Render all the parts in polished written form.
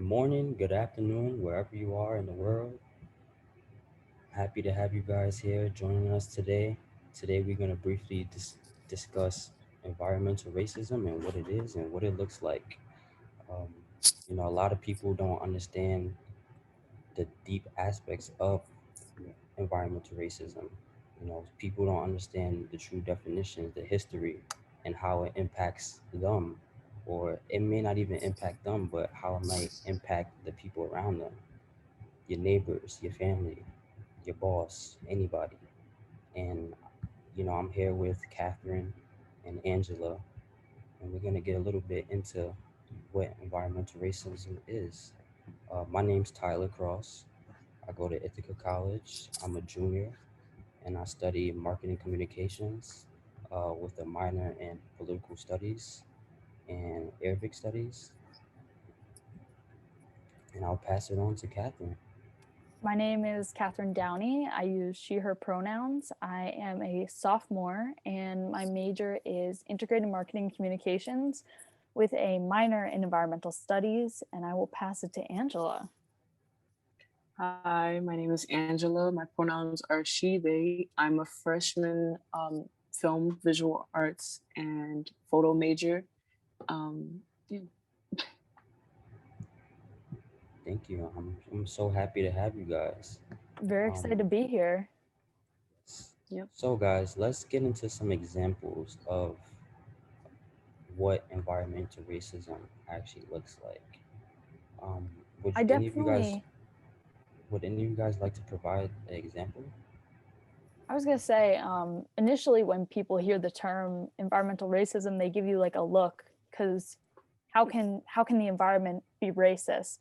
morning, good afternoon, wherever you are in the world. Happy to have you guys here joining us today. Today, we're going to briefly discuss environmental racism and what it is and what it looks like. Um, a lot of people don't understand the deep aspects of environmental racism. People don't understand the true definitions, the history, and how it impacts them, or it may not even impact them, but how it might impact the people around them, your neighbors, your family, your boss, anybody. And, I'm here with Catherine and Angela, and we're going to get a little bit into what environmental racism is. My name's Tyler Cross. I go to Ithaca College. I'm a junior, and I study marketing communications with a minor in political studies and Arabic studies. And I'll pass it on to Catherine. My name is Katharine Downey. I use she, her pronouns. I am a sophomore, and my major is integrated marketing communications with a minor in environmental studies. And I will pass it to Angela. Hi, my name is Angela. My pronouns are she, they. I'm a freshman film, visual arts, and photo major. Yeah. Thank you. I'm so happy to have you guys. Very excited Um, to be here. Yep. so, guys, let's get into some examples of what environmental racism actually looks like. Um, would I any of you guys definitely, would any of you guys like to provide an example? I was going to say, initially when people hear the term environmental racism, they give you like a look because how can the environment be racist?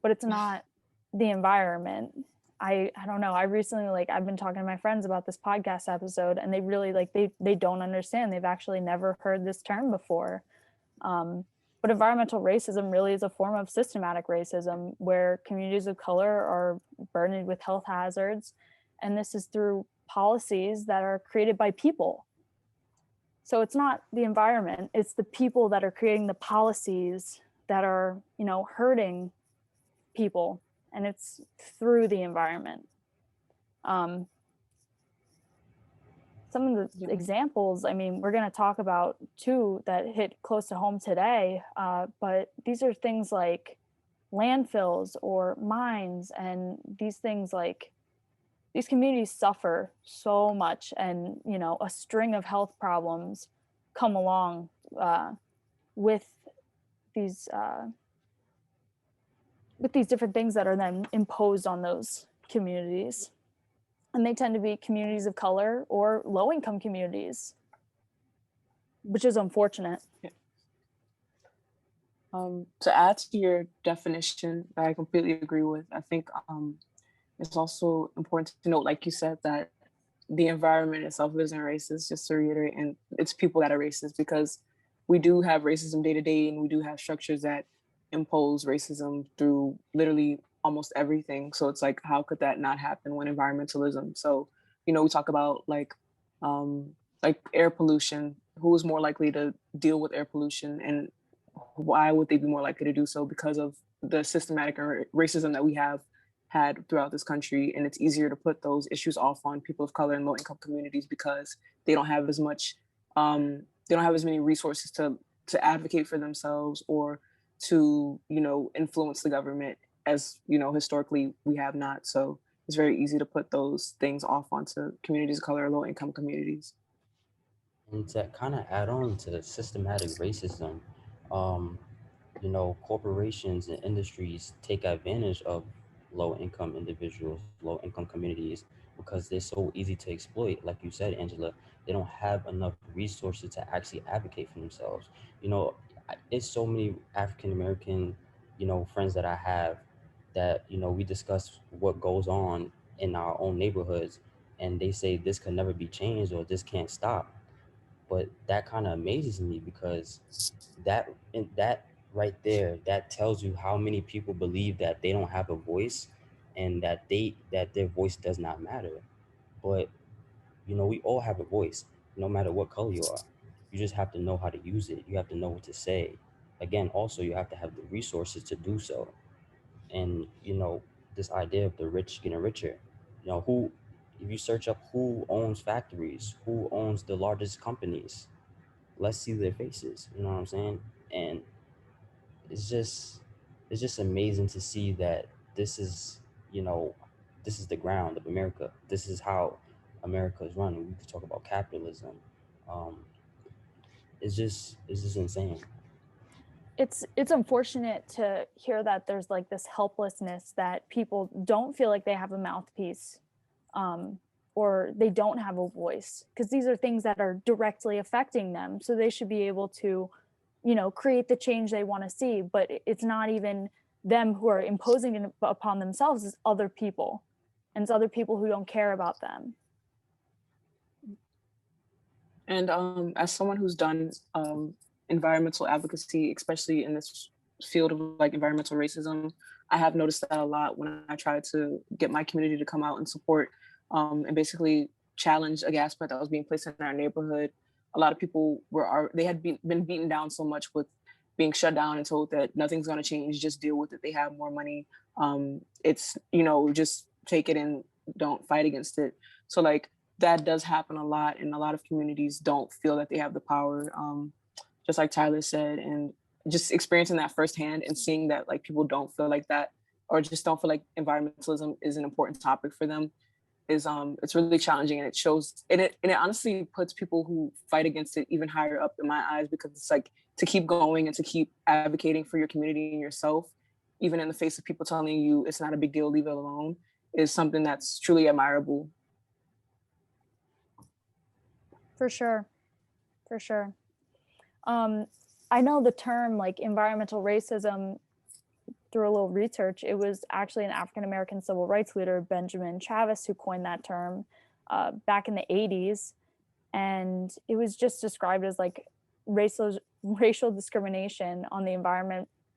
But it's not the environment. I don't know. I recently I've been talking to my friends about this podcast episode, and they really they don't understand. They've actually never heard this term before. Um, but environmental racism really is a form of systematic racism where communities of color are burdened with health hazards, and this is through policies that are created by people. So it's not the environment; it's the people that are creating the policies that are hurting people, and it's through the environment. um, some of the Yep. examples, I mean, we're going to talk about two that hit close to home today, but these are things like landfills or mines, and these things like these communities suffer so much, and a string of health problems come along uh, with these uh, with these different things that are then imposed on those communities. And they tend to be communities of color or low income communities, which is unfortunate. Yeah. To add to your definition that I completely agree with, I think it's also important to note, like you said, that the environment itself isn't racist, just to reiterate, and it's people that are racist because we do have racism day to day, and we do have structures that impose racism through literally almost everything. So it's like, how could that not happen when environmentalism? So, we talk about um, like air pollution. Who is more likely to deal with air pollution, and why would they be more likely to do so? Because of the systematic racism that we have had throughout this country. And it's easier to put those issues off on people of color and low income communities because they don't have as much, they don't have as many resources to advocate for themselves or to, influence the government as, historically we have not. So it's very easy to put those things off onto communities of color or low income communities. And to kind of add on to systematic racism, um, corporations and industries take advantage of low income individuals, low income communities, because they're so easy to exploit. Like you said, Angela, they don't have enough resources to actually advocate for themselves. It's so many African American, friends that I have that, we discuss what goes on in our own neighborhoods, and they say this could never be changed or this can't stop. But that kind of amazes me because that right there, that tells you how many people believe that they don't have a voice, and that their voice does not matter. But we all have a voice, no matter what color you are. You just have to know how to use it. You have to know what to say. Again, also, you have to have the resources to do so. And this idea of the rich getting richer. Who, if you search up who owns factories, who owns the largest companies, let's see their faces. You know what I'm saying? And it's just it's just amazing to see that this is you know this is the ground of America. This is how America is running. We could talk about capitalism. Um, it's just insane. It's unfortunate to hear that there's like this helplessness that people don't feel like they have a mouthpiece, um, or they don't have a voice, because these are things that are directly affecting them, so they should be able to create the change they want to see. But it's not even them who are imposing it upon themselves, it's other people, and it's other people who don't care about them. And as someone who's done environmental advocacy, especially in this field of like environmental racism, I have noticed that a lot when I try to get my community to come out and support and basically challenge a gas plant that was being placed in our neighborhood. A lot of people they had been beaten down so much with being shut down and told that nothing's going to change, just deal with it. They have more money. It's, just take it and don't fight against it. So like that does happen a lot, and a lot of communities don't feel that they have the power, just like Tyler said. And just experiencing that firsthand and seeing that like people don't feel like that, or just don't feel like environmentalism is an important topic for them, is it's really challenging. And it shows, and it honestly puts people who fight against it even higher up in my eyes, because it's like, to keep going and to keep advocating for your community and yourself, even in the face of people telling you it's not a big deal, leave it alone, is something that's truly admirable. For sure, for sure. um, I know the term like environmental racism through a little research. It was actually an African American civil rights leader, Benjamin Chavis, who coined that term back in the 80s. And it was just described as like racial discrimination on the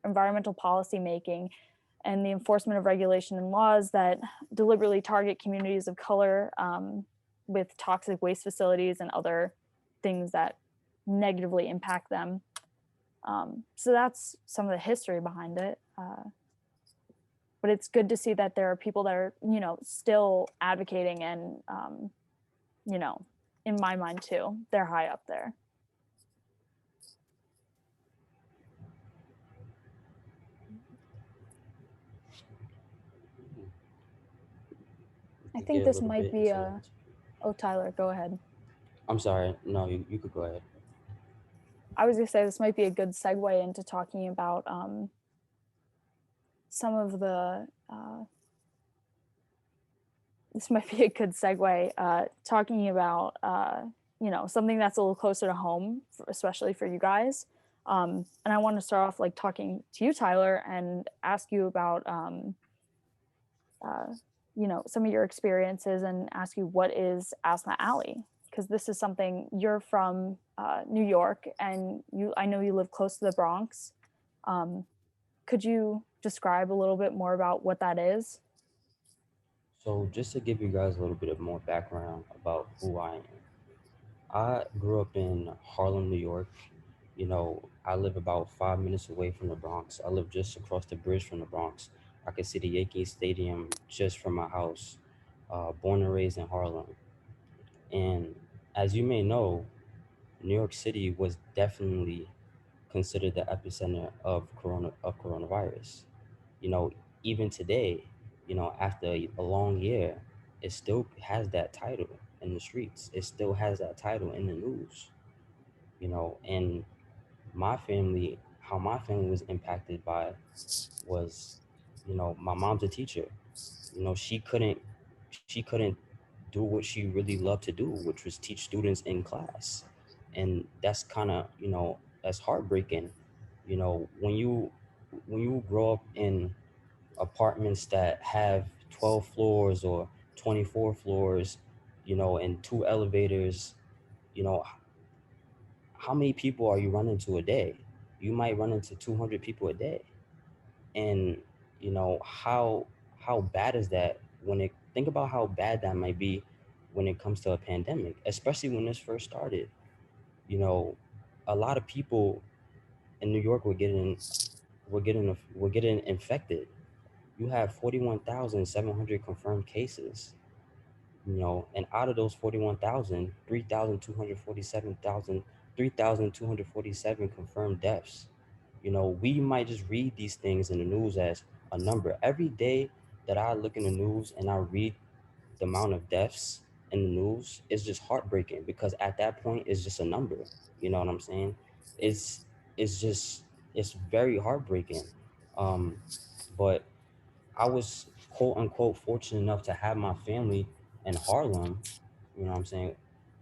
environmental policy making and the enforcement of regulation and laws that deliberately target communities of color, with toxic waste facilities and other things that negatively impact them. So that's some of the history behind it. But it's good to see that there are people that are, still advocating, and, you know, in my mind too, they're high up there. We I could think get a this little might bit be into a, oh, Tyler, go ahead. I'm sorry. No, you could go ahead. I was gonna say this might be a good segue into talking about some of the, this might be a good segue, talking about, something that's a little closer to home, especially for you guys. And I want to start off like talking to you, Tyler, and ask you about, uh, some of your experiences, and ask you, what is Asthma Alley? Because this is something, you're from New York, and I know you live close to the Bronx. Um, could you describe a little bit more about what that is? So just to give you guys a little bit of more background about who I am. I grew up in Harlem, New York. I live about 5 minutes away from the Bronx. I live just across the bridge from the Bronx. I can see the Yankee Stadium just from my house. Born and raised in Harlem. And as you may know, New York City was definitely considered the epicenter of coronavirus. You know, even today, after a long year, it still has that title in the streets. It still has that title in the news. And how my family was impacted by was, my mom's a teacher. She couldn't do what she really loved to do, which was teach students in class. And that's kind of, that's heartbreaking. When you grow up in apartments that have 12 floors or 24 floors, and two elevators, you know, how many people are you running to a day? You might run into 200 people a day. And how bad is that when it think about how bad that might be when it comes to a pandemic, especially when this first started. You know, a lot of people in New York were getting infected. you have 41,700 confirmed cases, and out of those 41,000, 3,247 confirmed deaths. We might just read these things in the news as a number. Every day that I look in the news and I read the amount of deaths in the news, is just heartbreaking, because at that point it's just a number. You know what I'm saying? It's it's just it's very heartbreaking. Um, but I was quote unquote fortunate enough to have my family in Harlem, you know what I'm saying,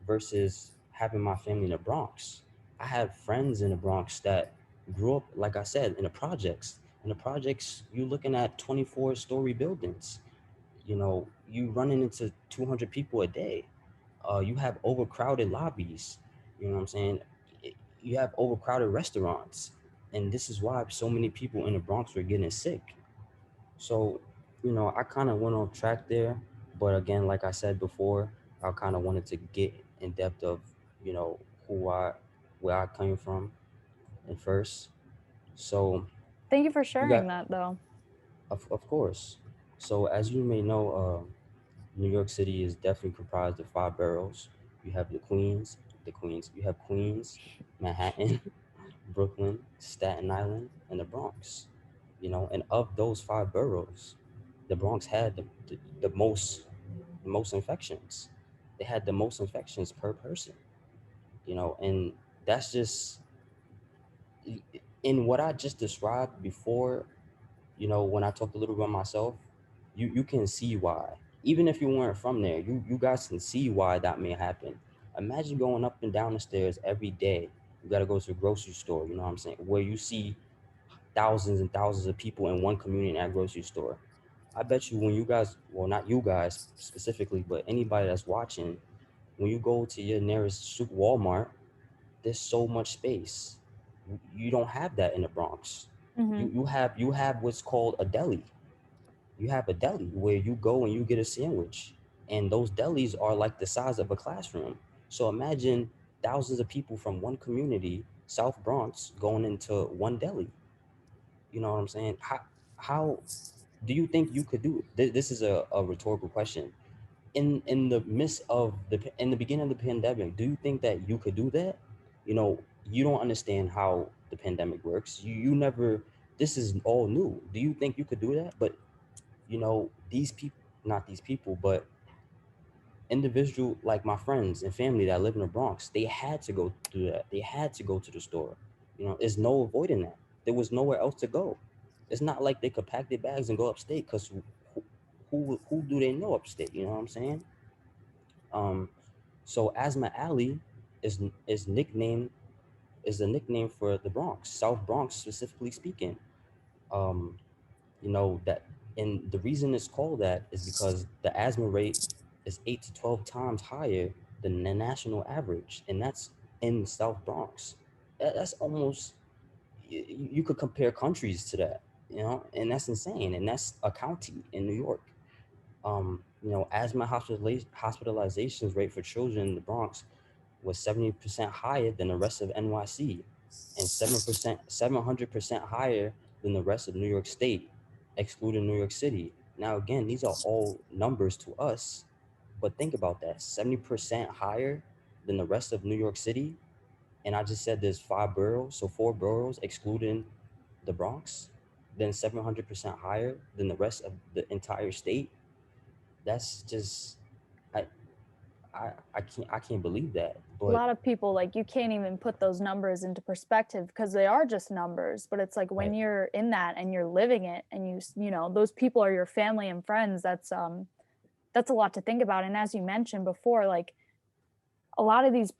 versus having my family in the Bronx. I had friends in the Bronx that grew up, like I said, in the projects. In the projects, you looking at 24-story buildings. You running into 200 people a day. You have overcrowded lobbies. You know what I'm saying? You have overcrowded restaurants. And this is why so many people in the Bronx were getting sick. So, I kind of went off track there. But again, like I said before, I kind of wanted to get in depth of, you know, who I, where I came from at first. So, Thank you for you got, sharing that, though. of course. So, as you may know, New York City is definitely comprised of five boroughs. You have you have Queens, Manhattan, Brooklyn, Staten Island, and the Bronx. And of those five boroughs, the Bronx had the most infections. They had the most infections per person. And that's just in what I just described before. When I talked a little about myself, you can see why. Even if you weren't from there, you guys can see why that may happen. Imagine going up and down the stairs every day. You got to go to a grocery store. You know what I'm saying? Where you see thousands and thousands of people in one community at a grocery store. I bet you when you guys, well, not you guys specifically, but anybody that's watching, when you go to your nearest Walmart, there's so much space. You don't have that in the Bronx. Hmm. You have what's called a deli. You have a deli where you go and you get a sandwich, and those delis are like the size of a classroom. So imagine thousands of people from one community, South Bronx, going into one deli. You know what I'm saying? How do you think you could do it? This is a rhetorical question. In the midst of in the beginning of the pandemic, do you think that you could do that? You don't understand how the pandemic works. You never. This is all new. Do you think you could do that? But these people, not these people, but individual like my friends and family that live in the Bronx, they had to go through that. They had to go to the store. There's no avoiding that. There was nowhere else to go. It's not like they could pack their bags and go upstate, because who do they know upstate? You know what I'm saying? Um, so Asthma Alley is is nicknamed is a nickname for the Bronx, South Bronx specifically speaking. Um, that, and the reason it's called that is because the asthma rate is 8 to 12 times higher than the national average, and that's in South Bronx. That's almost, you could compare countries to that, and that's insane, and that's a county in New York. Asthma hospitalizations rate for children in the Bronx was 70% higher than the rest of NYC, and 700% higher than the rest of New York State, excluding New York City. Now, again, these are all numbers to us, but think about that: 70% higher than the rest of New York City. And I just said there's five boroughs, so four boroughs excluding the Bronx, then 700% higher than the rest of the entire state. That's just, I, I can't believe that. A But lot of people, like, you can't even put those numbers into perspective because they are just numbers. But it's like when right, you're in that and you're living it, and those people are your family and friends. That's a lot to think about. And as you mentioned before, like, a lot of these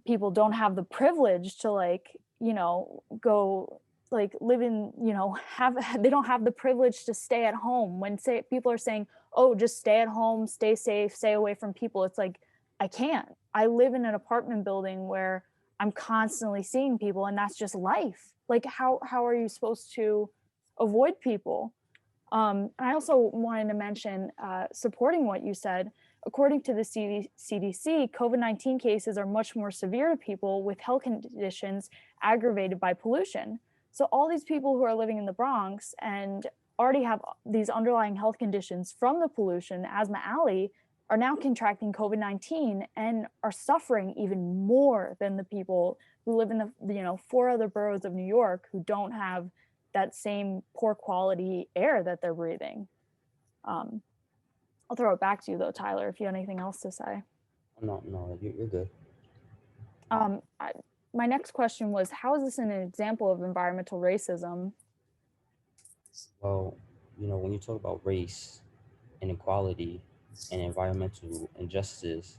people don't have the privilege to, like, go, like, live in, have they don't have the privilege to stay at home. When say people are saying, oh, just stay at home, stay safe, stay away from people, it's like, I can't. I live in an apartment building where I'm constantly seeing people, and that's just life. Like, how are you supposed to avoid people? And I also wanted to mention, supporting what you said, according to the CDC, COVID-19 cases are much more severe to people with health conditions aggravated by pollution. So all these people who are living in the Bronx and already have these underlying health conditions from the pollution, Asthma Alley, are now contracting COVID-19 and are suffering even more than the people who live in the 4 other boroughs of New York who don't have that same poor quality air that they're breathing. I'll throw it back to you though, Tyler, if you have anything else to say. No, no, you're good. My next question was, how is this an example of environmental racism? Well, when you talk about race, inequality, and environmental injustice,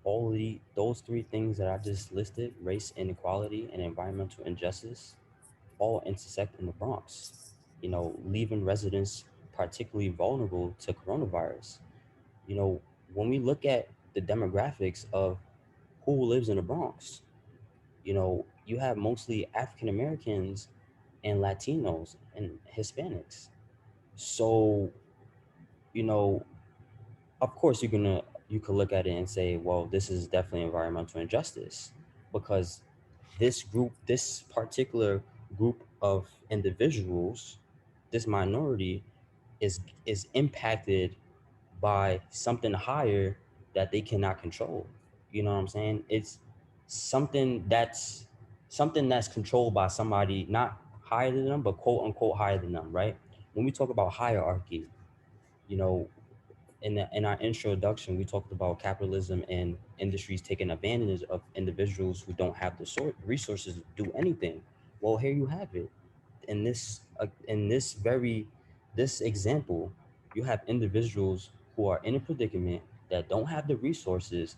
those three things that I just listed, race, inequality, and environmental injustice, all intersect in the Bronx, leaving residents particularly vulnerable to coronavirus. You know, when we look at the demographics of who lives in the Bronx, you have mostly African Americans and Latinos and Hispanics. So, you know, of course you could look at it and say, well, this is definitely environmental injustice because this particular group of individuals, this minority is impacted by something higher that they cannot control. You know what I'm saying? It's something that's something that's controlled by somebody not higher than them, but quote unquote higher than them, right? When we talk about hierarchy, you know, in our introduction, we talked about capitalism and industries taking advantage of individuals who don't have the resources to do anything. Well, here you have it. In this example, you have individuals who are in a predicament that don't have the resources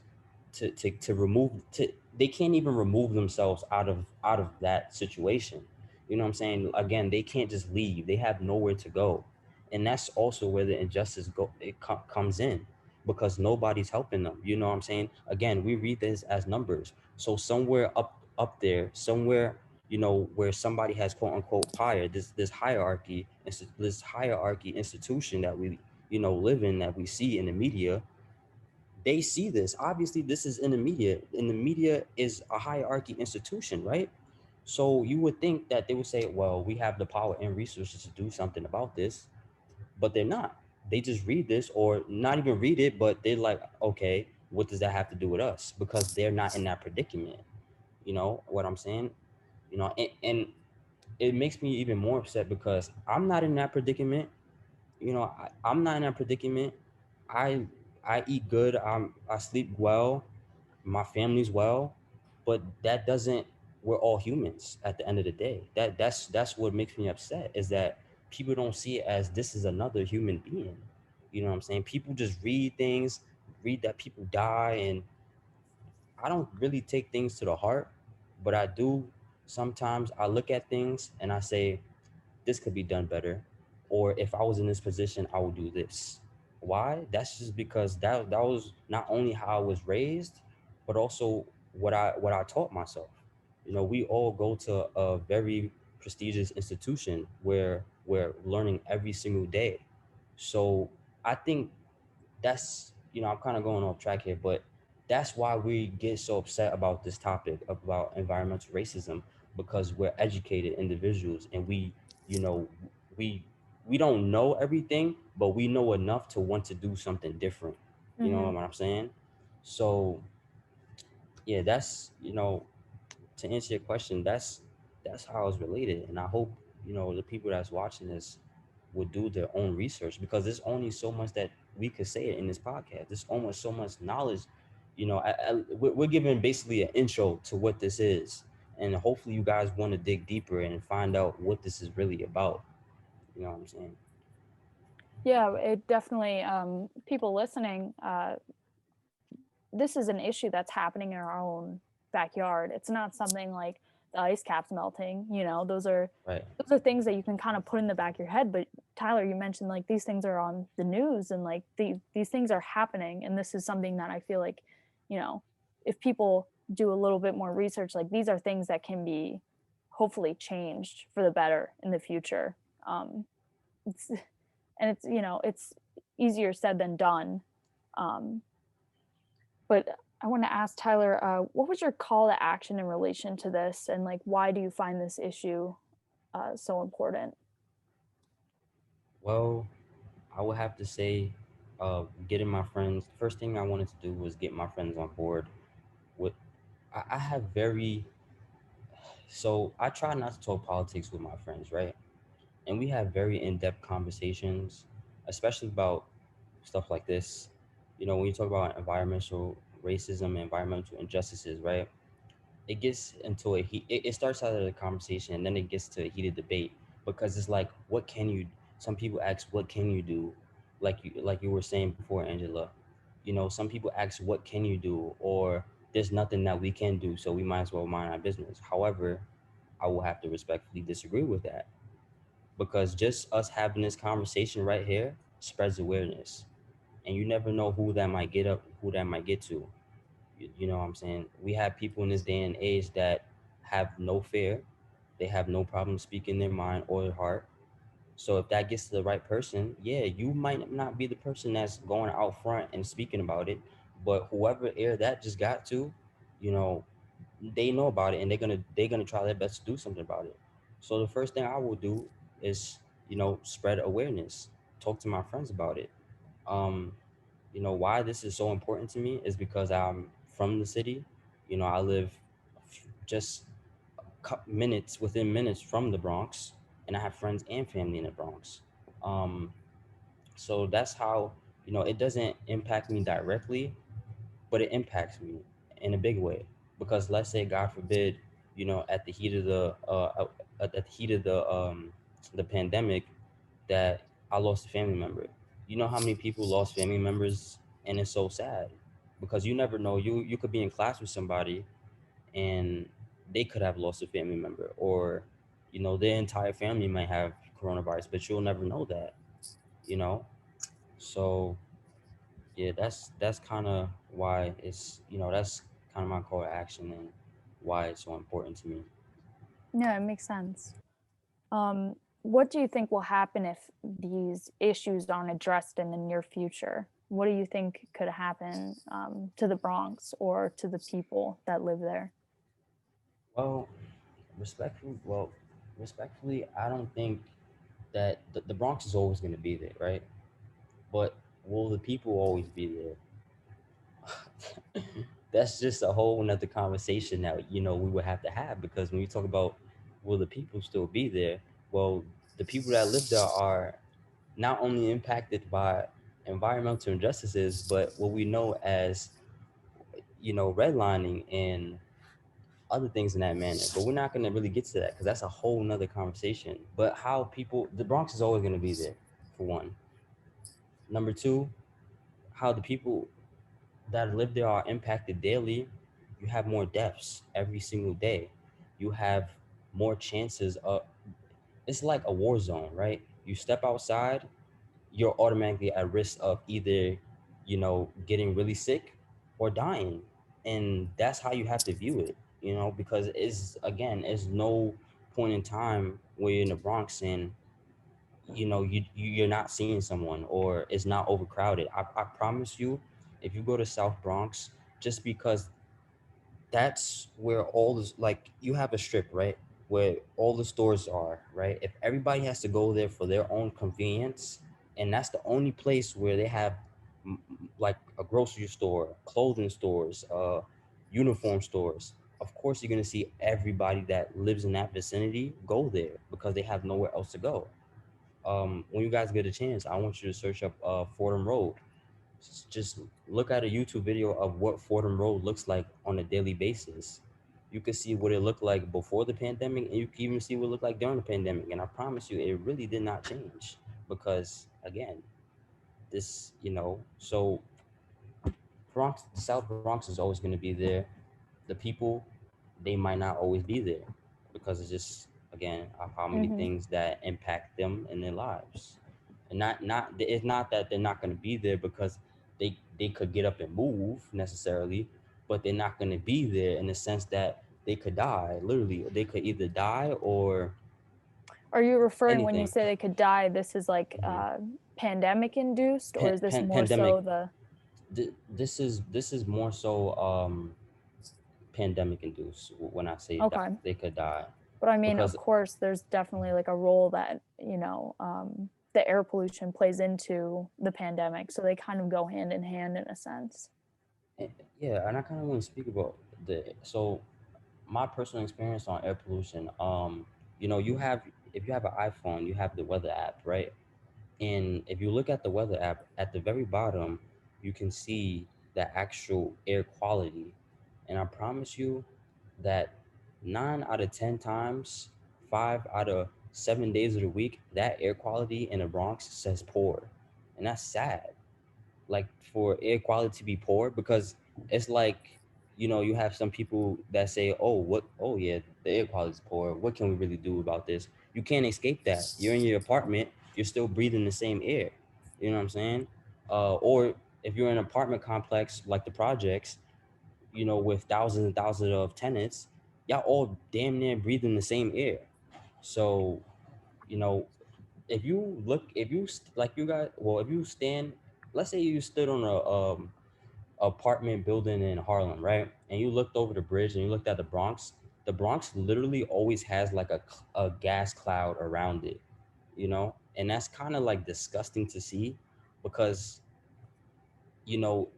to remove to they can't even remove themselves out of that situation. You know what I'm saying? Again, they can't just leave. They have nowhere to go, and that's also where the injustice comes in, because nobody's helping them. You know what I'm saying? Again, we read this as numbers. So somewhere up there, somewhere, where somebody has quote unquote power, this hierarchy, this hierarchy institution that we live in, that we see in the media. They see this. Obviously, this is in the media, and the media is a hierarchy institution, right? So you would think that they would say, well, we have the power and resources to do something about this, but they're not. They just read this, or not even read it, but they're like, okay, what does that have to do with us? Because they're not in that predicament. You know what I'm saying? And it makes me even more upset because I'm not in that predicament. I'm not in that predicament. I I eat good. I sleep well. My family's well, but that doesn't. We're all humans at the end of the day. That's what makes me upset, is that people don't see it as this is another human being. You know what I'm saying? People just read things, read that people die, and I don't really take things to the heart, but I do. Sometimes I look at things and I say, this could be done better, or if I was in this position, I would do this. Why? That's just because that was not only how I was raised, but also what I taught myself. We all go to a very prestigious institution where we're learning every single day. So I think that's, I'm kind of going off track here, but that's why we get so upset about this topic about environmental racism, because we're educated individuals, and you know we we don't know everything, but we know enough to want to do something different. You know Mm-hmm. what I'm saying? So yeah, that's, to answer your question, that's how it's related. And I hope, the people that's watching this would do their own research, because there's only so much that we could say in this podcast. There's almost so much knowledge. We're giving basically an intro to what this is, and hopefully you guys want to dig deeper and find out what this is really about. You know what I'm saying? Yeah, it definitely, people listening, this is an issue that's happening in our own backyard. It's not something like the ice caps melting, Right. those are things that you can kind of put in the back of your head. But Tyler, you mentioned like these things are on the news, and like these things are happening, and this is something that I feel like, if people do a little bit more research, like these are things that can be hopefully changed for the better in the future. It's and it's easier said than done. um, but I want to ask Tyler, what was your call to action in relation to this, and like why do you find this issue so important? Well, I would have to say, getting my friends. First thing I wanted to do was get my friends on board. With I have very so I try not to talk politics with my friends, right? And we have very in-depth conversations, especially about stuff like this. When you talk about environmental racism and environmental injustices, right? It gets into it starts out as a conversation and then it gets to a heated debate because it's like, what can you? Some people ask, what can you do? Like you were saying before, Angela. Some people ask, what can you do? Or there's nothing that we can do, so we might as well mind our business. However, I will have to respectfully disagree with that because just us having this conversation right here spreads awareness, and you never know who that might get to. You know what I'm saying? We have people in this day and age that have no fear. They have no problem speaking their mind or their heart. So if that gets to the right person, yeah, you might not be the person that's going out front and speaking about it, but whoever ear that just got to, you know, they know about it and they're gonna try their best to do something about it. So the first thing I will do is, spread awareness, talk to my friends about it. Um, why this is so important to me is because I'm from the city. I live just minutes within minutes from the Bronx, and I have friends and family in the Bronx. Um, so that's how it doesn't impact me directly, but it impacts me in a big way. Because let's say, God forbid, at the heat of the pandemic, that I lost a family member. You know how many people lost family members, and it's so sad because you never know. You could be in class with somebody, and they could have lost a family member, or their entire family might have coronavirus, but you'll never know that. You know, so yeah, that's kind of why that's kind of my call to action and why it's so important to me. Yeah, it makes sense. What do you think will happen if these issues aren't addressed in the near future? What do you think could happen to the Bronx or to the people that live there? Well, respectfully, I don't think that the Bronx is always going to be there, right? But will the people always be there? That's just a whole nother conversation that we would have to have, because when you talk about will the people still be there, well, the people that live there are not only impacted by environmental injustices, but what we know as redlining and other things in that manner. But we're not going to really get to that because that's a whole nother conversation. But how people, the Bronx is always going to be there, for one. Number two, how the people that live there are impacted daily. You have more deaths every single day. You have more chances of, it's like a war zone, right? You step outside, you're automatically at risk of either, getting really sick or dying. And that's how you have to view it, because it's no point in time where you're in the Bronx and, you're not seeing someone or it's not overcrowded. I promise you, if you go to South Bronx, just because that's where all this, like, you have a strip, right, where all the stores are, right? If everybody has to go there for their own convenience, and that's the only place where they have like a grocery store, clothing stores, uniform stores, of course you're going to see everybody that lives in that vicinity go there because they have nowhere else to go. When you guys get a chance, I want you to search up Fordham Road. Just look at a YouTube video of what Fordham Road looks like on a daily basis. You can see what it looked like before the pandemic, and you can even see what it looked like during the pandemic. And I promise you, it really did not change because, again, so the South Bronx is always going to be there. The people, they might not always be there because it's just, again, of how many Hmm. things that impact them in their lives. And it's not that they're not going to be there because they could get up and move necessarily, but they're not going to be there in the sense that they could die. Literally, they could either die or Are you referring when you anything. say they could die, this is like Mhm. pandemic induced, or is this more Pandemic. so the This is more so pandemic induced when I say that okay? they could die But I mean, of because course, there's definitely like a role that, the air pollution plays into the pandemic, so they kind of go hand in hand in a sense. Yeah, and I kind of want to speak about so my personal experience on air pollution. You have, if you have an iPhone, you have the weather app, right? And if you look at the weather app at the very bottom, you can see the actual air quality. And I promise you that 9 out of 10 times, 5 out of 7 days of the week, that air quality in the Bronx says poor. And that's sad, like for air quality to be poor, because it's like, you have some people that say, oh yeah, the air quality is poor, what can we really do about this? You can't escape that. You're in your apartment, you're still breathing the same air. You know what I'm saying? Or if you're in an apartment complex like the projects, with thousands and thousands of tenants, y'all all damn near breathing the same air. So, you know if you look, if you like you guys, well, if you stand, let's say you stood on a apartment building in Harlem, right? And you looked over the bridge and you looked at the Bronx. The Bronx literally always has like a gas cloud around it, and that's kind of like disgusting to see, because you know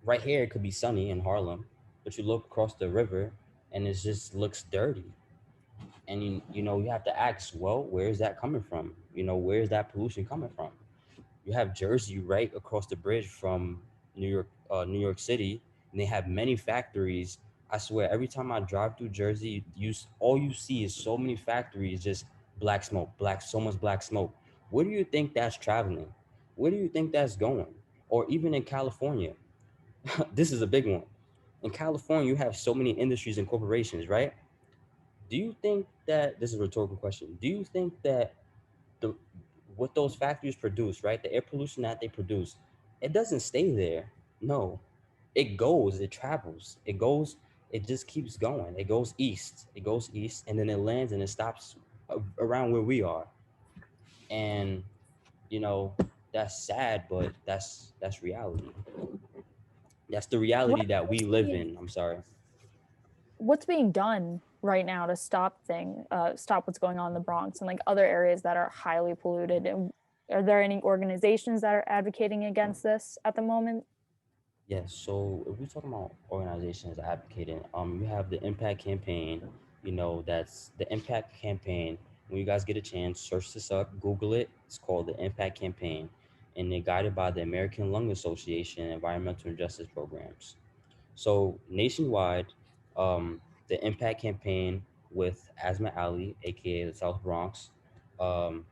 right here it could be sunny in Harlem, but you look across the river and it just looks dirty. And you have to ask, well, where is that coming from? Where is that pollution coming from? You have Jersey right across the bridge from New York City, and they have many factories. I swear, every time I drive through Jersey, all you see is so many factories, just black smoke, so much black smoke. Where do you think that's traveling? Where do you think that's going? Or even in California, this is a big one. In California, you have so many industries and corporations, right? Do you think that, this is a rhetorical question, do you think that the what those factories produce, right? The air pollution that they produce, it doesn't stay there. No, it travels, it just keeps going. It goes east, and then it lands and it stops around where we are. And you know, that's sad, but that's reality. That's the What, reality that we what's live being in. I'm sorry. what's being done right now to stop what's going on in the Bronx and like other areas that are highly polluted? And are there any organizations that are advocating against this at the moment? Yeah, so if we're talking about organizations advocating, you have the Impact Campaign. That's the Impact Campaign. When you guys get a chance, search this up, Google it. It's called the Impact Campaign, and they're guided by the American Lung Association Environmental Justice Programs. So nationwide, the Impact Campaign with Asthma Alley, aka the South Bronx, um,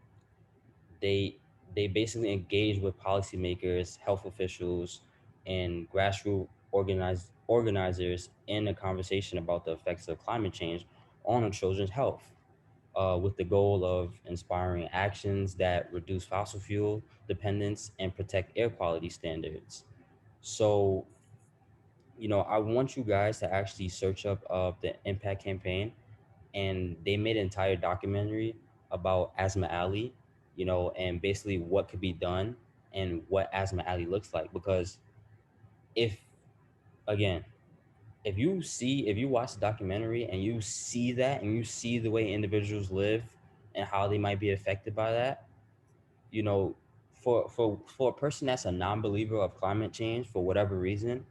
they they basically engage with policymakers, health officials, and grassroots organizers in a conversation about the effects of climate change on our children's health, with the goal of inspiring actions that reduce fossil fuel dependence and protect air quality standards. So, I want you guys to actually search up the Impact Campaign, and they made an entire documentary about Asthma Alley, and basically what could be done and what Asthma Alley looks like. Because if, again, if you watch the documentary and you see that and you see the way individuals live and how they might be affected by that, you know, for a person that's a non-believer of climate change for whatever reason,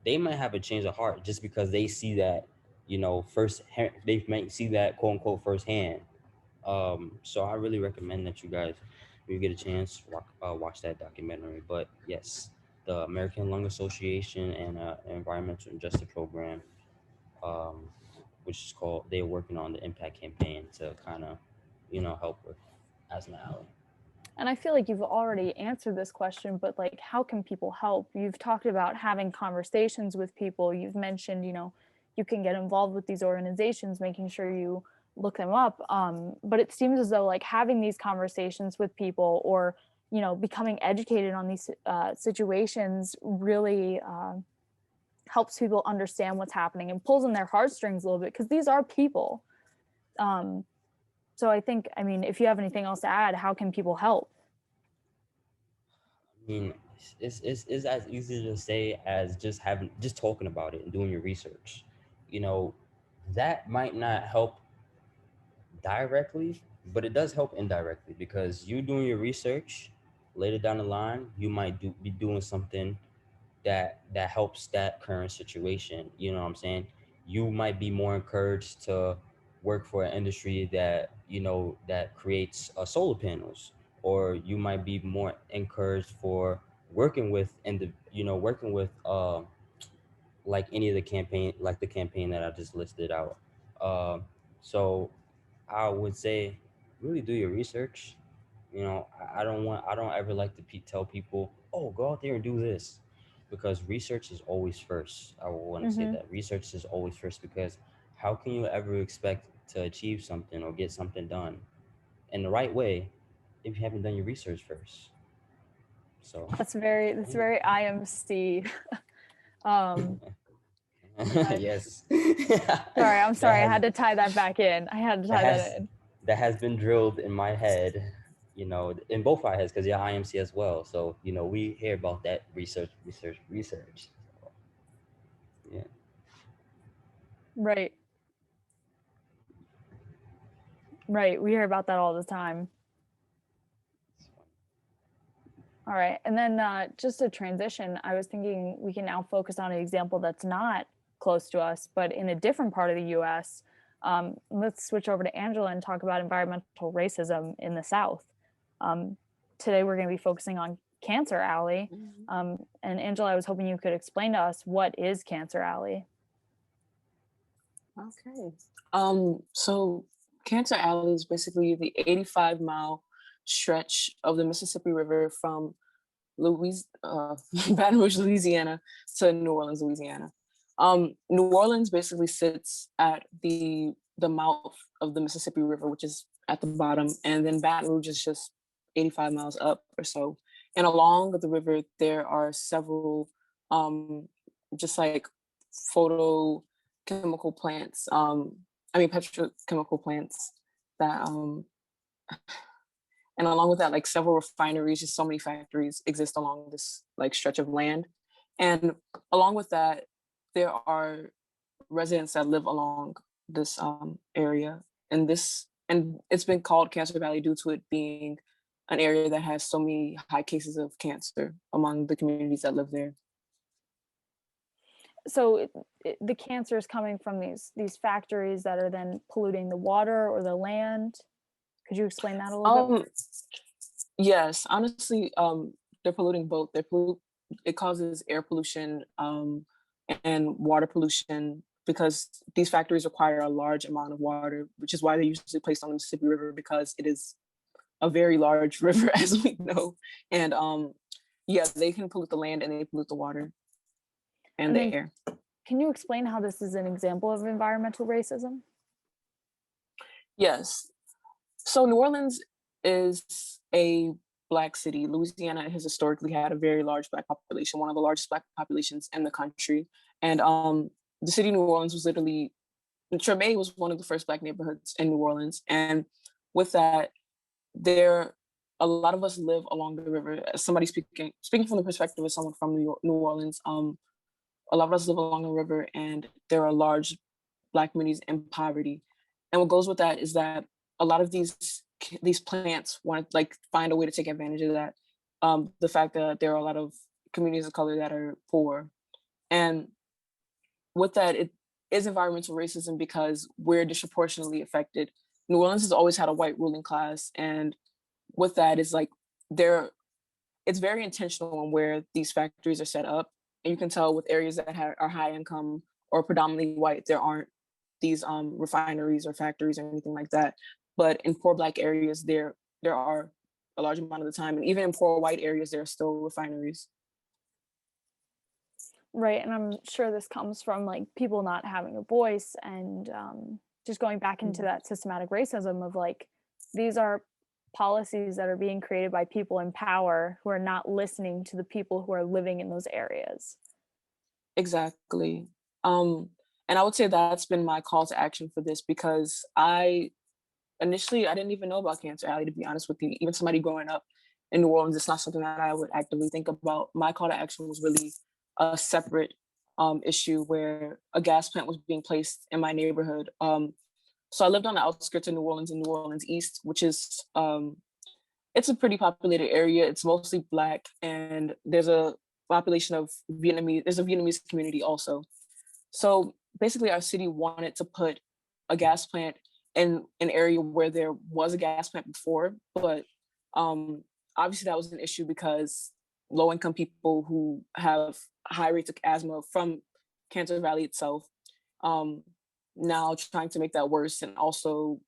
they might have a change of heart just because they see that, they might see that quote unquote firsthand. So I really recommend that you guys, when you get a chance, watch that documentary. But yes, the American Lung Association and Environmental Justice Program, um, which is called, they're working on the Impact Campaign to kind of, help with Asthma Alley. And I feel like you've already answered this question, but like, how can people help? You've talked about having conversations with people. You've mentioned, you can get involved with these organizations, making sure you look them up. But it seems as though like having these conversations with people, or, becoming educated on these situations really helps people understand what's happening and pulls on their heartstrings a little bit, because these are people. Um, so I think, I mean, if you have anything else to add, how can people help? I mean, it's as easy to say as just talking about it and doing your research. You know, that might not help directly, but it does help indirectly because you doing your research later down the line, you might be doing something that helps that current situation. You know what I'm saying? You might be more encouraged to work for an industry that that creates solar panels, or you might be more encouraged for working with working with like any of the campaign, like the campaign that I just listed out. So I would say really do your research. I don't ever like to tell people, oh, go out there and do this, because research is always first. I want to say Mm-hmm. that research is always first, because how can you ever expect to achieve something or get something done in the right way if you haven't done your research first? So, That's very IMC. um yes, I'm that sorry, I has had to tie that back in. I had to that tie has that in. that has been drilled in my head, in both our heads, because you're IMC as well. So, we hear about that research, research, research. So, yeah. Right. Right. We hear about that all the time. All right. And then just a transition, I was thinking we can now focus on an example that's not close to us, but in a different part of the US. Let's switch over to Angela and talk about environmental racism in the South. Um, Today, we're going to be focusing on Cancer Alley. Mhm. And Angela, I was hoping you could explain to us what is Cancer Alley. Okay. So Cancer Alley is basically the 85-mile stretch of the Mississippi River from Louis, Baton Rouge, Louisiana to New Orleans, Louisiana. New Orleans basically sits at the mouth of the Mississippi River, which is at the bottom, and then Baton Rouge is just 85 miles up or so. And along the river, there are several, just like photochemical plants. Petrochemical plants that and along with that, like several refineries, just so many factories exist along this like stretch of land. And along with that, there are residents that live along this area. And it's been called Cancer Valley due to it being an area that has so many high cases of cancer among the communities that live there. So the cancer is coming from these factories that are then polluting the water or the land. Could you explain that a little bit more? Um, yes, honestly, they're polluting both. It causes air pollution and water pollution because these factories require a large amount of water, which is why they're usually placed on the Mississippi River because it is a very large river, as we know. And yeah, they can pollute the land and they pollute the water and And the then air. can you explain how this is an example of environmental racism? Yes. So New Orleans is a Black city. Louisiana has historically had a very large Black population, one of the largest Black populations in the country. And the city of New Orleans was literally, Treme was one of the first Black neighborhoods in New Orleans. And with that, there, a lot of us live along the river. As somebody speaking from the perspective of someone from New Orleans, a lot of us live along the river, and there are large Black communities in poverty. And what goes with that is that a lot of these plants want to like find a way to take advantage of that. The fact that there are a lot of communities of color that are poor, and with that, it is environmental racism because we're disproportionately affected. New Orleans has always had a white ruling class, and with that is like there, it's very intentional on where these factories are set up, and you can tell with areas that are high income or predominantly white, there aren't these refineries or factories or anything like that. But in poor Black areas, there are a large amount of the time, and even in poor white areas, there are still refineries. Right. And I'm sure this comes from like people not having a voice and just going back into that systematic racism of like, these are policies that are being created by people in power who are not listening to the people who are living in those areas. Exactly. And I would say that's been my call to action for this because I didn't even know about Cancer Alley, to be honest with you. Even somebody growing up in New Orleans, it's not something that I would actively think about. My call to action was really a separate issue where a gas plant was being placed in my neighborhood So I lived on the outskirts of New Orleans in New Orleans East, which is it's a pretty populated area. It's mostly Black, and there's a population of Vietnamese. There's a Vietnamese community also. So basically, our city wanted to put a gas plant in an area where there was a gas plant before, but obviously that was an issue because low-income people who have high rates of asthma from Cancer Valley itself, um, now trying to make that worse, and also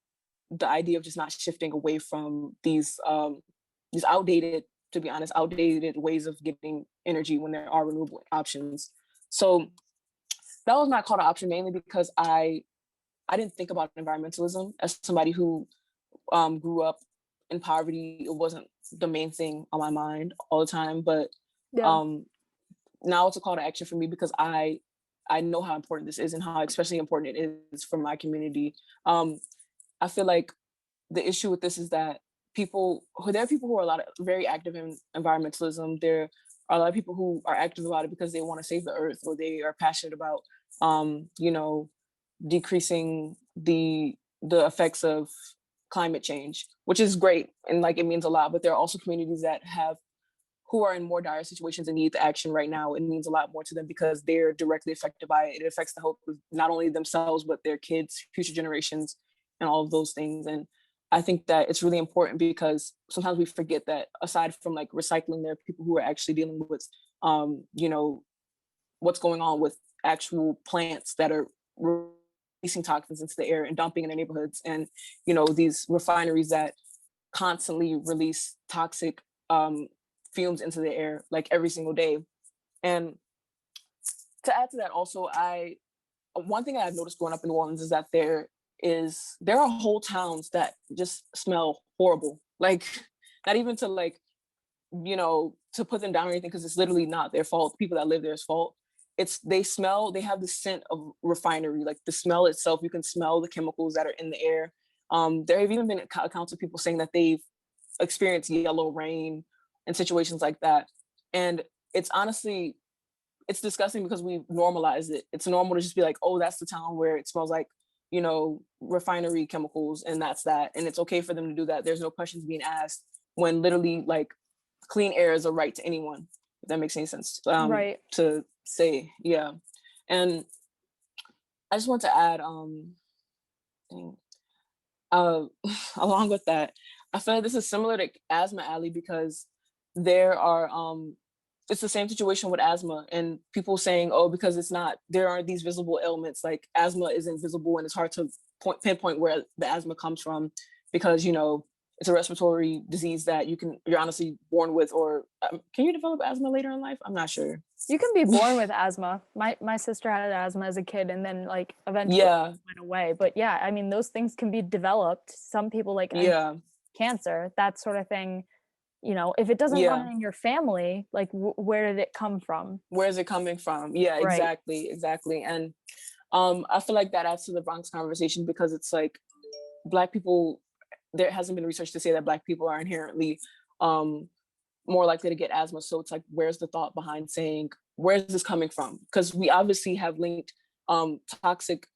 the idea of just not shifting away from these outdated, to be honest, outdated ways of getting energy when there are renewable options. So that was not called an option mainly because I didn't think about environmentalism as somebody who grew up in poverty. It wasn't the main thing on my mind all the time, but Yeah. um, now it's a call to action for me because I know how important this is and how especially important it is for my community. I feel like the issue with this is that there are people who are a lot of very active in environmentalism. There are a lot of people who are active about it because they want to save the earth, or they are passionate about you know, decreasing the effects of climate change, which is great and like it means a lot. But there are also communities that have who are in more dire situations and need the action right now. It means a lot more to them because they're directly affected by it. It affects the hope of not only themselves but their kids, future generations, and all of those things. And I think that it's really important because sometimes we forget that aside from like recycling, there are people who are actually dealing with you know, what's going on with actual plants that are releasing toxins into the air and dumping in their neighborhoods, and you know, these refineries that constantly release toxic fumes into the air like every single day. And to add to that also, I one thing I've noticed growing up in New Orleans is that there are whole towns that just smell horrible, like not even to like, you know, to put them down or anything, because it's literally not their fault. People that live there's fault. It's they have the scent of refinery, like the smell itself. You can smell the chemicals that are in the air. There have even been accounts of people saying that they've experienced yellow rain and situations like that. And it's honestly, it's disgusting because we normalize it. It's normal to just be like, oh, that's the town where it smells like, you know, refinery chemicals, and that's that. And it's okay for them to do that. There's no questions being asked when literally like clean air is a right to anyone, if that makes any sense Right. to say. Yeah. And I just want to add uh along with that, I feel like this is similar to Asthma Alley because there are it's the same situation with asthma and people saying, oh, because there aren't these visible ailments, like asthma isn't visible and it's hard to pinpoint where the asthma comes from because, you know, it's a respiratory disease that you're honestly born with, or can you develop asthma later in life? I'm not sure. You can be born with asthma. My sister had asthma as a kid and then like eventually Yeah, went away. But yeah, I mean those things can be developed. Some people like yeah, cancer, that sort of thing. You know, if it doesn't yeah. run in your family, like where did it come from? Where's it coming from? Yeah, Right. exactly. And I feel like that adds to the Bronx conversation because it's like Black people, there hasn't been research to say that Black people are inherently um, more likely to get asthma. So it's like, where's the thought behind saying, where's this coming from? Because we obviously have linked toxic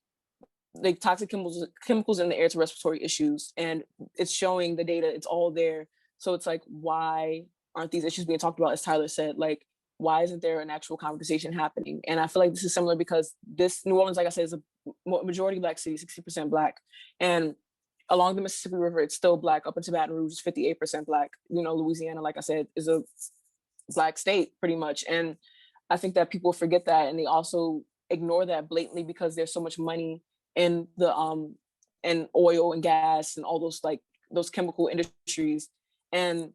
chemicals in the air to respiratory issues, and it's showing the data, it's all there. So it's like, why aren't these issues being talked about? As Tyler said, like, why isn't there an actual conversation happening? And I feel like this is similar because this New Orleans, like I said, is a majority Black city, 60% Black, and along the Mississippi River, it's still Black. Up into Baton Rouge, 58% Black. You know, Louisiana, like I said, is a Black state pretty much. And I think that people forget that, and they also ignore that blatantly because there's so much money in the and oil and gas and all those like those chemical industries. And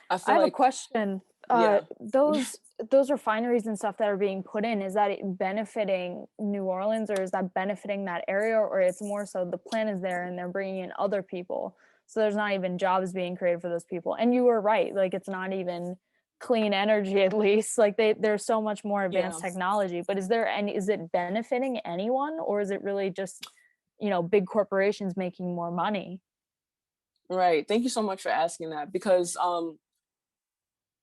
I I feel have a like, question. yeah, Those refineries and stuff that are being put in, is that it benefiting New Orleans or is that benefiting that area, or it's more so the plant is there and they're bringing in other people, so there's not even jobs being created for those people? And you were right, like it's not even clean energy, at least like there's so much more yeah, advanced technology. But is it benefiting anyone, or is it really just, you know, big corporations making more money? right. Thank you so much for asking that because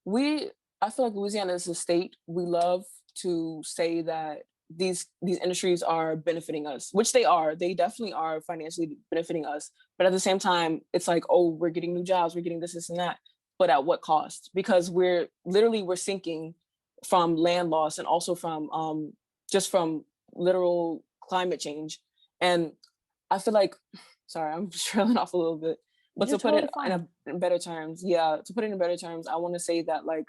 we I feel like Louisiana is a state. We love to say that these industries are benefiting us, which they are. They definitely are financially benefiting us. But at the same time, it's like, oh, we're getting new jobs, we're getting this and that. But at what cost? Because we're sinking from land loss, and also from just from literal climate change. And I feel like, sorry, I'm trailing off a little bit, but You're to put totally it fine. in better terms, I want to say that, like,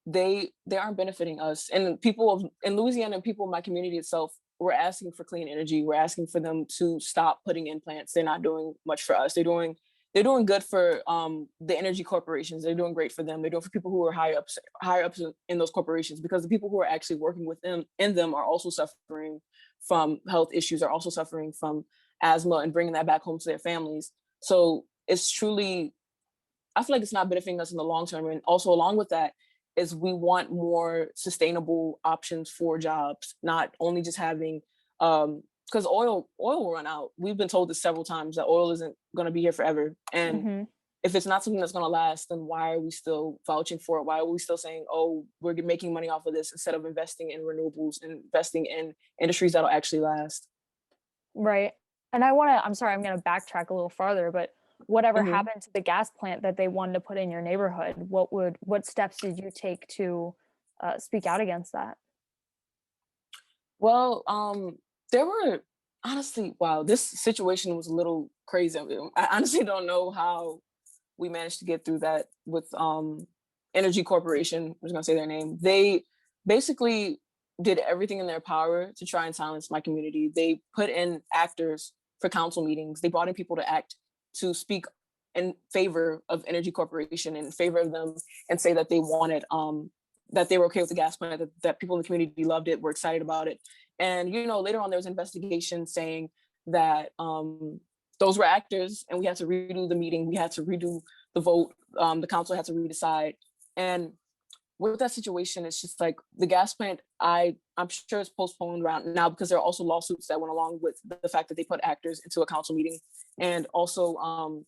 they aren't benefiting us, and people in Louisiana, and people in my community itself, we're asking for clean energy. We're asking for them to stop putting in plants. They're not doing much for us. They're doing good for the energy corporations. They're doing great for them. They're doing for people who are higher ups in those corporations, because the people who are actually working with them in them are also suffering from health issues, are also suffering from asthma, and bringing that back home to their families. So it's truly, I feel like it's not benefiting us in the long term. And also, along with that, is we want more sustainable options for jobs, not only just having, because oil will run out. We've been told this several times, that oil isn't going to be here forever. And Hmm. if it's not something that's going to last, then why are we still vouching for it? Why are we still saying, oh, we're making money off of this, instead of investing in renewables and investing in industries that'll actually last? Right. And I'm sorry, I'm going to backtrack a little farther, but whatever Hmm. happened to the gas plant that they wanted to put in your neighborhood? What steps did you take to speak out against that? Well, there were, honestly, wow, this situation was a little crazy. I honestly don't know how we managed to get through that with Energy Corporation. I'm just gonna say their name. They basically did everything in their power to try and silence my community. They put in actors for council meetings. They brought in people to act, to speak in favor of Energy Corporation, in favor of them, and say that they wanted that they were okay with the gas plant, that people in the community loved it, were excited about it. And later on there was an investigation saying that those were actors, and we had to redo the meeting, we had to redo the vote, the council had to redecide. And with that situation, it's just like the gas plant, I'm sure it's postponed right now, because there are also lawsuits that went along with the fact that they put actors into a council meeting. And also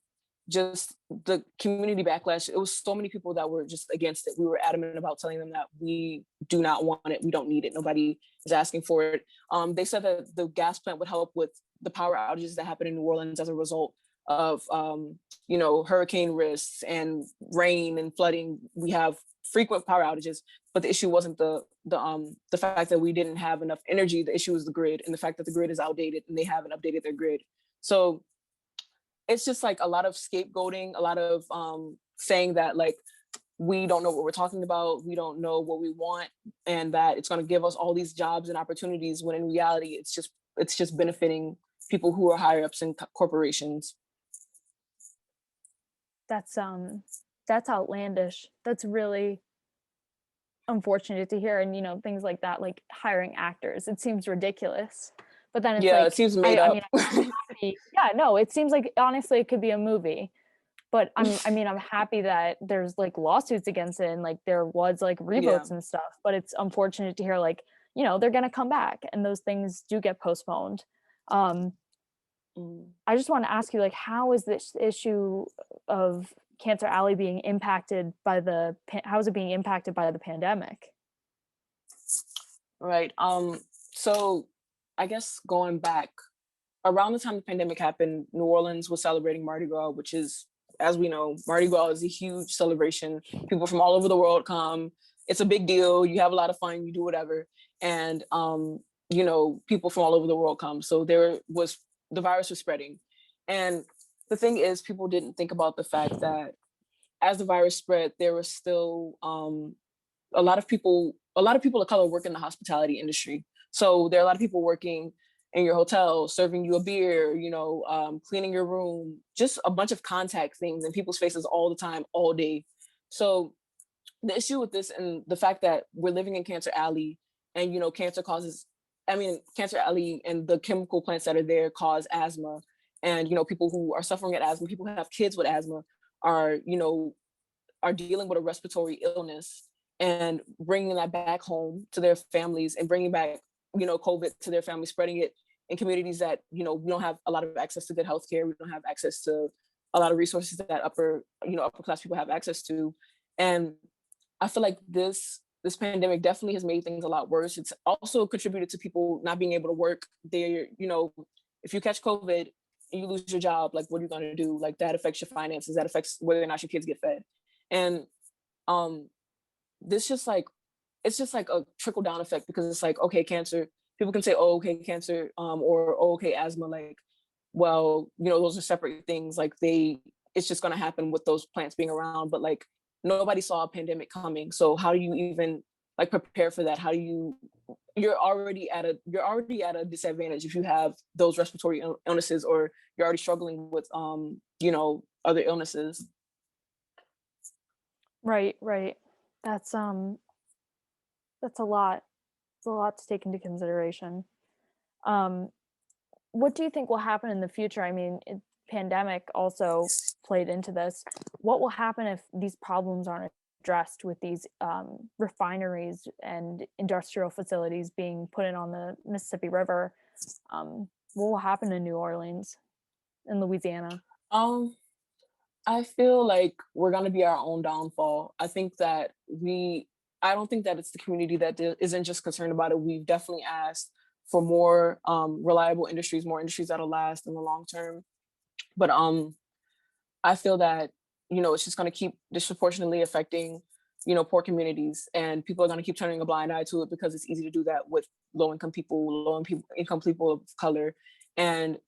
just the community backlash. It was so many people that were just against it. We were adamant about telling them that we do not want it, we don't need it, nobody is asking for it. They said that the gas plant would help with the power outages that happened in New Orleans as a result of hurricane risks and rain and flooding. We have frequent power outages, but the issue wasn't the fact that we didn't have enough energy. The issue was the grid, and the fact that the grid is outdated and they haven't updated their grid. So it's just like a lot of scapegoating, a lot of saying that, like, we don't know what we're talking about, we don't know what we want, and that it's going to give us all these jobs and opportunities, when in reality it's just benefiting people who are higher ups in corporations. That's outlandish. That's really unfortunate to hear. And things like that, like hiring actors, it seems ridiculous. But then it's Yeah, it like, seems made I up. mean, I'm happy. Yeah, no, it seems like, honestly, it could be a movie. But I'm happy that there's like lawsuits against it, and like there was like Yeah. revotes and stuff. But it's unfortunate to hear, like, they're gonna come back and those things do get postponed. um Mm. I just want to ask you, like, how is this issue of Cancer Alley being impacted by how is it being impacted by the pandemic? Right. So I guess going back around the time the pandemic happened, New Orleans was celebrating Mardi Gras, which is, as we know, Mardi Gras is a huge celebration. People from all over the world come. It's a big deal. You have a lot of fun. You do whatever, and people from all over the world come. So the virus was spreading, and the thing is, people didn't think about the fact that as the virus spread, there was still a lot of people of color work in the hospitality industry. So there are a lot of people working in your hotel, serving you a beer, cleaning your room, just a bunch of contact things in people's faces all the time, all day. So the issue with this, and the fact that we're living in Cancer Alley, and Cancer Alley and the chemical plants that are there cause asthma, and people who are suffering at asthma, people who have kids with asthma, are are dealing with a respiratory illness, and bringing that back home to their families, and bringing back COVID to their families, spreading it in communities that we don't have a lot of access to good healthcare, we don't have access to a lot of resources that upper class people have access to. And I feel like this pandemic definitely has made things a lot worse. It's also contributed to people not being able to work. They're, if you catch COVID and you lose your job, like what are you gonna do? Like that affects your finances, that affects whether or not your kids get fed. And um this just like it's just like a trickle down effect, because it's like, okay, cancer, people can say, oh, okay, cancer, or oh, okay, asthma, like, well, those are separate things. Like it's just gonna happen with those plants being around. But like nobody saw a pandemic coming. So how do you even like prepare for that? How do you you're already at a disadvantage if you have those respiratory illnesses, or you're already struggling with other illnesses. Right, right. That's that's a lot. It's a lot to take into consideration. Um, what do you think will happen in the future? I mean, pandemic also played into this. What will happen if these problems aren't addressed with these refineries and industrial facilities being put in on the Mississippi River? What will happen in New Orleans and Louisiana? um I feel like we're going to be our own downfall. I don't think that it's the community that isn't just concerned about it. We've definitely asked for more reliable industries, more industries that'll last in the long term. But I feel that, it's just going to keep disproportionately affecting, poor communities, and people are going to keep turning a blind eye to it because it's easy to do that with low income people of color. And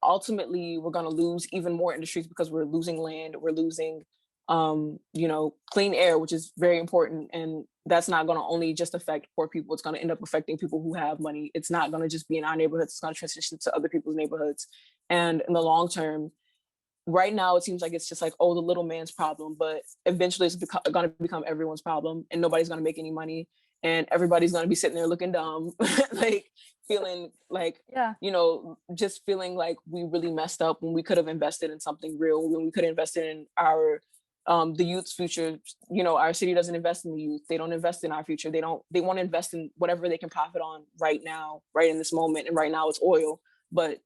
ultimately we're going to lose even more industries because we're losing land, we're losing clean air, which is very important. And that's not going to only just affect poor people, it's going to end up affecting people who have money. It's not going to just be in our neighborhoods, it's going to transition to other people's neighborhoods. And in the long term, right now it seems like it's just like, oh, the little man's problem, but eventually it's going to become everyone's problem, and nobody's going to make any money, and everybody's going to be sitting there looking dumb, like feeling like, Yeah. just feeling like we really messed up when we could have invested in something real, when we could have invested in our the youth's future. Our city doesn't invest in the youth, they don't invest in our future, they want to invest in whatever they can profit on right now, right in this moment. And right now it's oil, but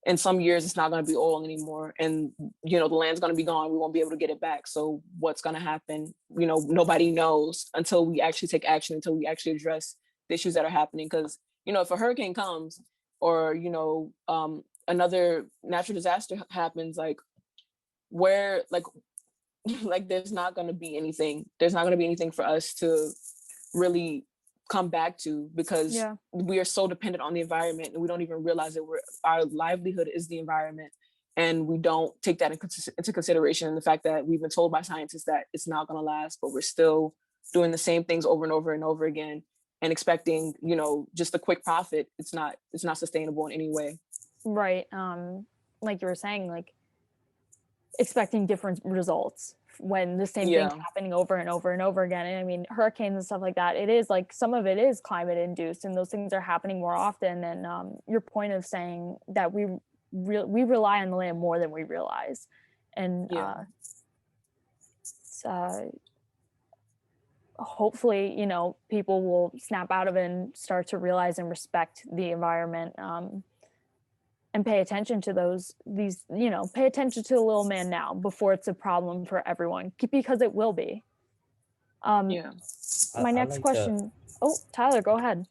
in some years it's not going to be oil anymore, and the land's going to be gone, we won't be able to get it back. So what's going to happen, nobody knows until we actually take action, until we actually address the issues that are happening. Because if a hurricane comes, or another natural disaster happens, like where like like there's not going to be anything for us to really come back to, because Yeah. we are so dependent on the environment, and we don't even realize that our livelihood is the environment. And we don't take that into consideration, and the fact that we've been told by scientists that it's not going to last, but we're still doing the same things over and over and over again, and expecting just a quick profit. It's not sustainable in any way. Right. Like you were saying, like expecting different results when the same thing's Yeah. happening over and over and over again. And I mean, hurricanes and stuff like that, it is like some of it is climate induced, and those things are happening more often. And your point of saying that we rely on the land more than we realize, and Yeah. it's, hopefully people will snap out of it and start to realize and respect the environment, and pay attention to pay attention to the little man now before it's a problem for everyone, because it will be. Yeah. My I next like to question. Oh, Tyler, go ahead.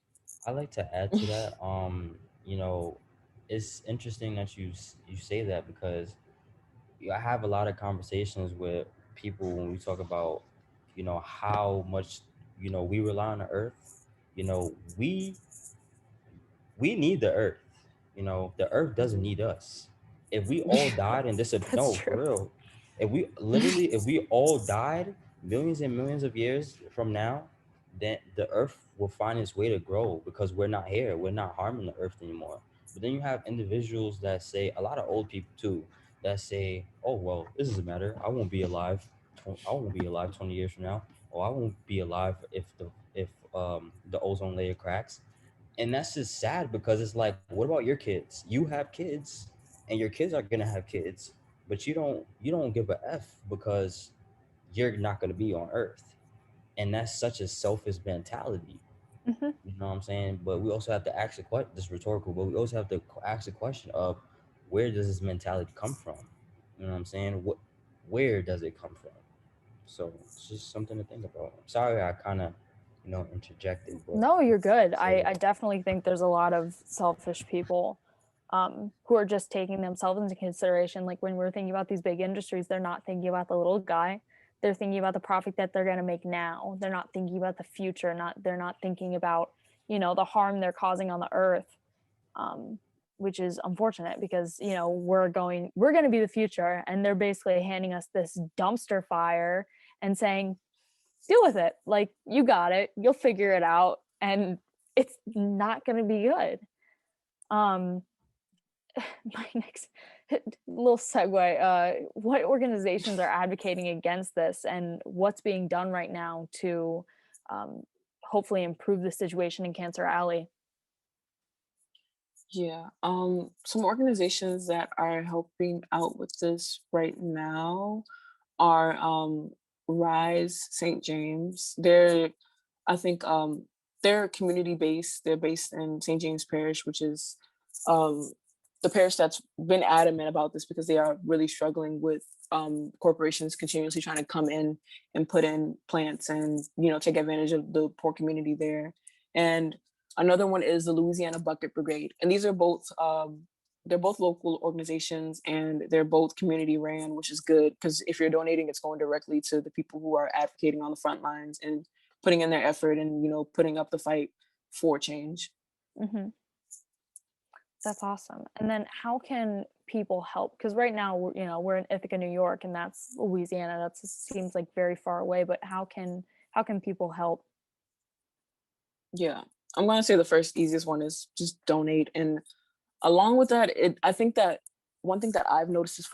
I like to add to that. You know, it's interesting that you say that, because I have a lot of conversations with people when we talk about, how much, we rely on the earth. We need the earth. The earth doesn't Mhm. need us. If we all died and this, That's no, true. for real, if we all died millions and millions of years from now, then the earth will find its way to grow, because we're not here, we're not harming the earth anymore. But then you have individuals that say, a lot of old people too, that say, oh well, this doesn't matter, I won't be alive 20 years from now, or I won't be alive if the ozone layer cracks. And that's just sad, because it's like, what about your kids? You have kids, and your kids are gonna have kids, but you don't give a f, because you're not gonna be on earth. And that's such a selfish mentality. Hmm. You know what I'm saying? But we also have to ask the question, this is rhetorical, but we also have to ask the question of, where does this mentality come from? You know what I'm saying? Where does it come from? So it's just something to think about. Sorry, I kind of interjected, but No, you're good. so I definitely think there's a lot of selfish people who are just taking themselves into consideration. Like when we're thinking about these big industries, they're not thinking about the little guy. They're thinking about the profit that they're going to make now. They're not thinking about the future. They're not thinking about, the harm they're causing on the earth, which is unfortunate because, we're going to be the future, and they're basically handing us this dumpster fire and saying, deal with it. Like, you got it. You'll figure it out. And it's not going to be good. Um, my next little segue, what organizations are advocating against this, and what's being done right now to hopefully improve the situation in Cancer Alley? Yeah. Some organizations that are helping out with this right now are Rise St. James. I think they're community based. They're based in St. James Parish, which is um the parish that's been adamant about this because they are really struggling with corporations continuously trying to come in and put in plants and take advantage of the poor community there. And another one is the Louisiana Bucket Brigade, and these are both they're both local organizations and they're both community ran, which is good because if you're donating, it's going directly to the people who are advocating on the front lines and putting in their effort and putting up the fight for change. Hmm. That's awesome. And then how can people help? Because right now, we're in Ithaca, New York, and that's Louisiana. That seems like very far away. But how can people help? Yeah, I'm going to say the first easiest one is just donate. And along with that, I think that one thing that I've noticed as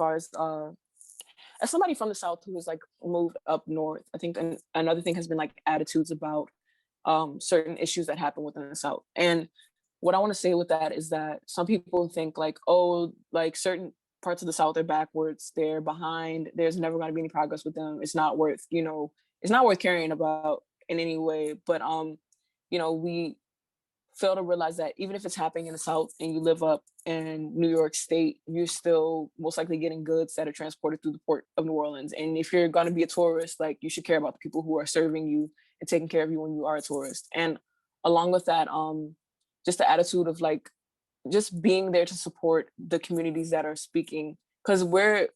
somebody from the South who has like moved up north, I think another thing has been like attitudes about certain issues that happen within the South. And what I want to say with that is that some people think like, oh, like certain parts of the South are backwards, they're behind, there's never going to be any progress with them. It's not worth, it's not worth caring about in any way. But we fail to realize that even if it's happening in the South and you live up in New York State, you're still most likely getting goods that are transported through the port of New Orleans. And if you're going to be a tourist, like you should care about the people who are serving you and taking care of you when you are a tourist. And along with that, just the attitude of like just being there to support the communities that are speaking, because we're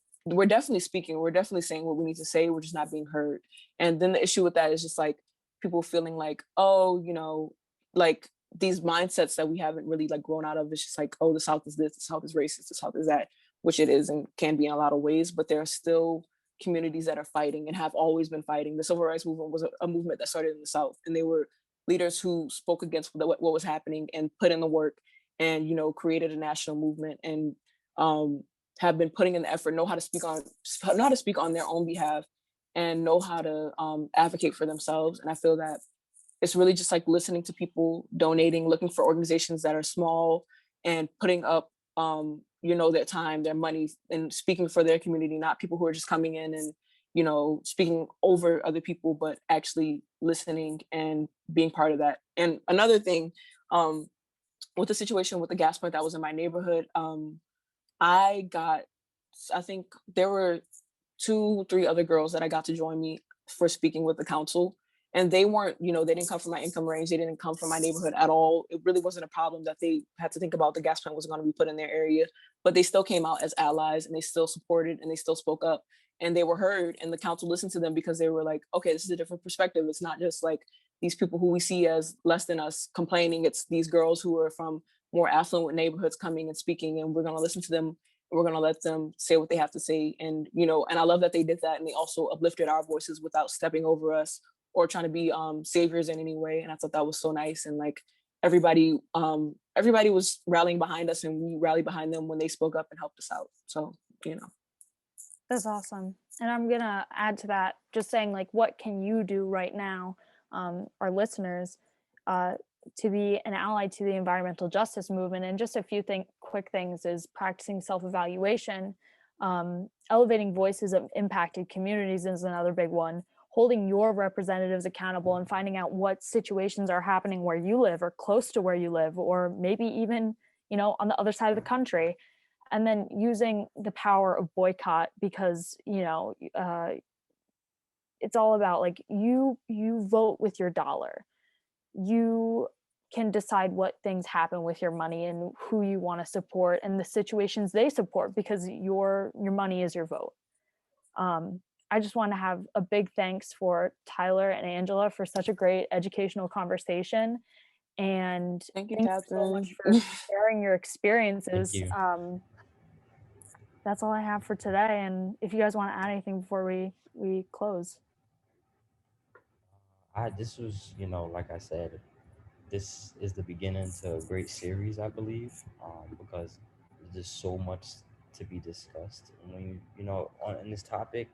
definitely speaking, we're definitely saying what we need to say, we're just not being heard. And then the issue with that is just like people feeling like, oh, like these mindsets that we haven't really like grown out of. It's just like, oh, the South is this, the South is racist, the South is that, which it is and can be in a lot of ways. But there are still communities that are fighting and have always been fighting. The civil rights movement was a movement that started in the South, and they were leaders who spoke against what was happening and put in the work and created a national movement and have been putting in the effort, know how to speak on their own behalf and know how to advocate for themselves. And I feel that it's really just like listening to people, donating, looking for organizations that are small and putting up, their time, their money, and speaking for their community, not people who are just coming in and, speaking over other people, but actually listening and being part of that. And another thing, with the situation with the gas plant that was in my neighborhood, I got, I think there were 2, 3 other girls that I got to join me for speaking with the council. And they weren't, they didn't come from my income range. They didn't come from my neighborhood at all. It really wasn't a problem that they had to think about the gas plant was going to be put in their area, but they still came out as allies and they still supported and they still spoke up and they were heard, and the council listened to them because they were like, okay, this is a different perspective. It's not just like these people who we see as less than us complaining. It's these girls who are from more affluent neighborhoods coming and speaking, and we're going to listen to them. We're going to let them say what they have to say. And, and I love that they did that. And they also uplifted our voices without stepping over us or trying to be saviors in any way. And I thought that was so nice. And like everybody was rallying behind us, and we rallied behind them when they spoke up and helped us out. So, That's awesome. And I'm gonna add to that, just saying like, what can you do right now, our listeners, uh, to be an ally to the environmental justice movement? And just a few quick things is practicing self-evaluation, elevating voices of impacted communities is another big one. Holding your representatives accountable and finding out what situations are happening where you live or close to where you live, or maybe even, on the other side of the country. And then using the power of boycott, because it's all about like you vote with your dollar. you can decide what things happen with your money and who you want to support and the situations they support, because your money is your vote. I just want to have a big thanks for Tyler and Angela for such a great educational conversation. And Thank you, thank you so much Catherine. for sharing your Thank experiences. you. That's all I have for today. And if you guys want to add anything before we close. This was, like I said, this is the beginning to a great series, I believe, because there's just so much to be discussed. And when on in this topic,